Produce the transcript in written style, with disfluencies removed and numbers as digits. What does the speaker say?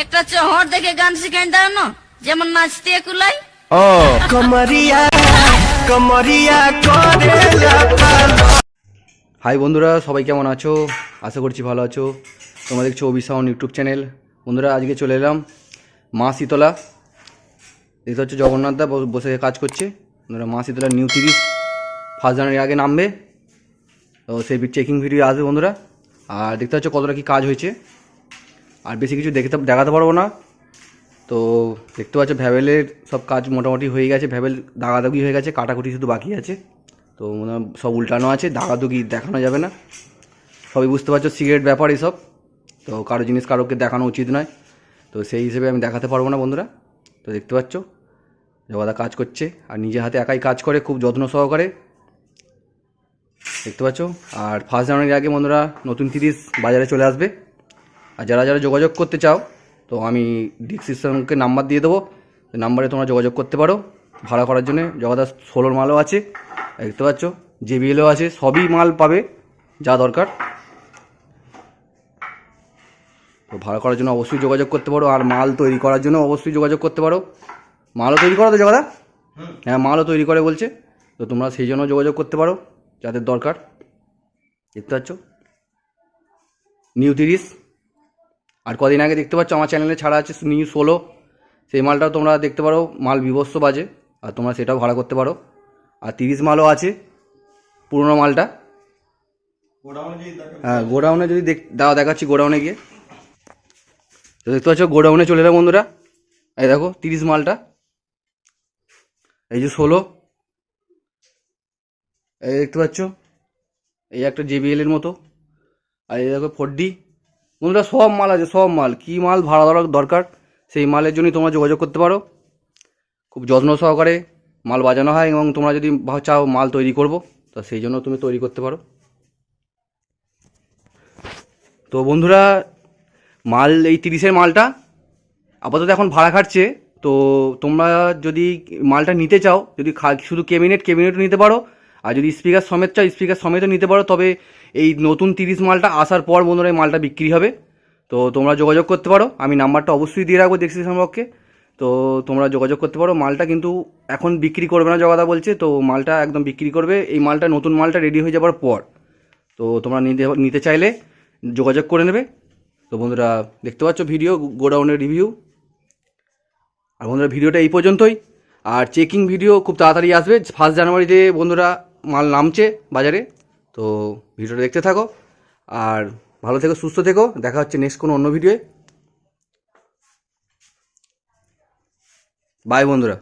একটা চহর দেখে গান শিখাই দাঁড়ানো যেমন নাচতে কুলাই। ও কমরিয়া কমরিয়া করে। হাই বন্ধুরা, সবাই কেমন আছো? আশা করছি ভালো আছো। তোমরা দেখছো অভিসাউন্ড ইউটিউব চ্যানেল। বন্ধুরা, আজকে চলে এলাম মা শীতলা। দেখতে হচ্ছে জগন্নাথ দা বসে কাজ করছে। বন্ধুরা, মা শীতলা নিউ 30 1 জানুয়ারির আগে নামবে, তো সেই চেকিং ভিডিও আসবে বন্ধুরা। আর দেখতে হচ্ছে কতটা কি কাজ হয়েছে। আর বেশি কিছু দেখাতে পারবো না। তো দেখতে পাচ্ছ ভ্যাবেলের সব কাজ মোটামুটি হয়ে গেছে। ভ্যাবেল দাগাদাগি হয়ে গেছে, কাটাকুটি শুধু বাকি আছে। তো সব উল্টানো আছে, দাগাদুগি দেখানো যাবে না। সবই বুঝতে পারছো, সিগারেট ব্যাপার এসব। তো কারো জিনিস কারোকে দেখানো উচিত নয়। তো সেই হিসেবে আমি দেখাতে পারবো না বন্ধুরা। তো দেখতে পাচ্ছ জগাদা কাজ করছে, আর নিজে হাতে একাই কাজ করে, খুব যত্ন সহকারে। দেখতে পাচ্ছ। আর 1 জানুয়ারির আগে বন্ধুরা নতুন 30 বাজারে চলে আসবে। আর যারা যারা যোগাযোগ করতে চাও, তো আমি ডিসক্রিপশনকে নাম্বার দিয়ে দেবো। নাম্বারে তোমরা যোগাযোগ করতে পারো ভাড়া করার জন্য। জগাদা 16 মালও আছে, দেখতে পাচ্ছ। JBLও আছে, সবই মাল পাবে যা দরকার। তো ভাড়া করার জন্য অবশ্যই যোগাযোগ করতে পারো। আর মাল তৈরি করার জন্য অবশ্যই যোগাযোগ করতে পারো। মালও তৈরি করো তো জগাদা? হ্যাঁ, মালও তৈরি করে বলছে। তো তোমরা সেই জন্য যোগাযোগ করতে পারো যাদের দরকার। দেখতে পাচ্ছ নিউ 30। আর কদিন আগে দেখতে পাচ্ছ আমার চ্যানেলে ছাড়া আছে নিউ 16, সেই মালটাও তোমরা দেখতে পারো। মাল বিভৎস বাজে, আর তোমরা সেটাও ভাড়া করতে পারো। আর 30 মালও আছে, পুরোনো মালটা। হ্যাঁ, গোডাউনে যদি দেখাচ্ছি গোডাউনে গিয়ে। তো দেখতে পাচ্ছ গোডাউনে চলে এলাম বন্ধুরা। এই দেখো 30 মালটা, এই যে 16, এই দেখতে পাচ্ছ। এই একটা JBL এর মতো, আর এই দেখো 4D। বন্ধুরা, সব মাল আছে, সব মাল। কী মাল ভাড়া দরকার সেই মালের জন্যই তোমরা যোগাযোগ করতে পারো। খুব যত্ন সহকারে মাল বাজানো হয়, এবং তোমরা যদি চাও মাল তৈরি করব, তো সেই জন্য তুমি তৈরি করতে পারো। তো বন্ধুরা, মাল এই 30-এর মালটা আপাতত এখন ভাড়া খাটছে। তো তোমরা যদি মালটা নিতে চাও, যদি শুধু ক্যাবিনেটও নিতে পারো। আর যদি স্পিকার সমেত চাও, স্পিকার সমেতও নিতে পারো। তবে এই নতুন 30 মালটা আসার পর বন্ধুরা এই মালটা বিক্রি হবে। তো তোমরা যোগাযোগ করতে পারো। আমি নাম্বারটা অবশ্যই দিয়ে রাখবো ডেসক্রিপশন বক্সে। তো তোমরা যোগাযোগ করতে পারো। মালটা কিন্তু এখন বিক্রি করবে না জগাদা বলছে। তো মালটা একদম বিক্রি করবে এই মালটা, নতুন মালটা রেডি হয়ে যাবার পর। তো তোমরা নিতে চাইলে যোগাযোগ করে নেবে। তো বন্ধুরা, দেখতে পাচ্ছ ভিডিও গোডাউনের রিভিউ। আর বন্ধুরা, ভিডিওটা এই পর্যন্তই। আর চেকিং ভিডিও খুব তাড়াতাড়ি আসবে। 1 জানুয়ারিতে বন্ধুরা মাল নামছে বাজারে। তো ভিডিওটা দেখতে থাকো, আর ভালো থেকো, সুস্থ থেকো। দেখা হচ্ছে নেক্সট কোনো অন্য ভিডিওয়ে। বাই বন্ধুরা।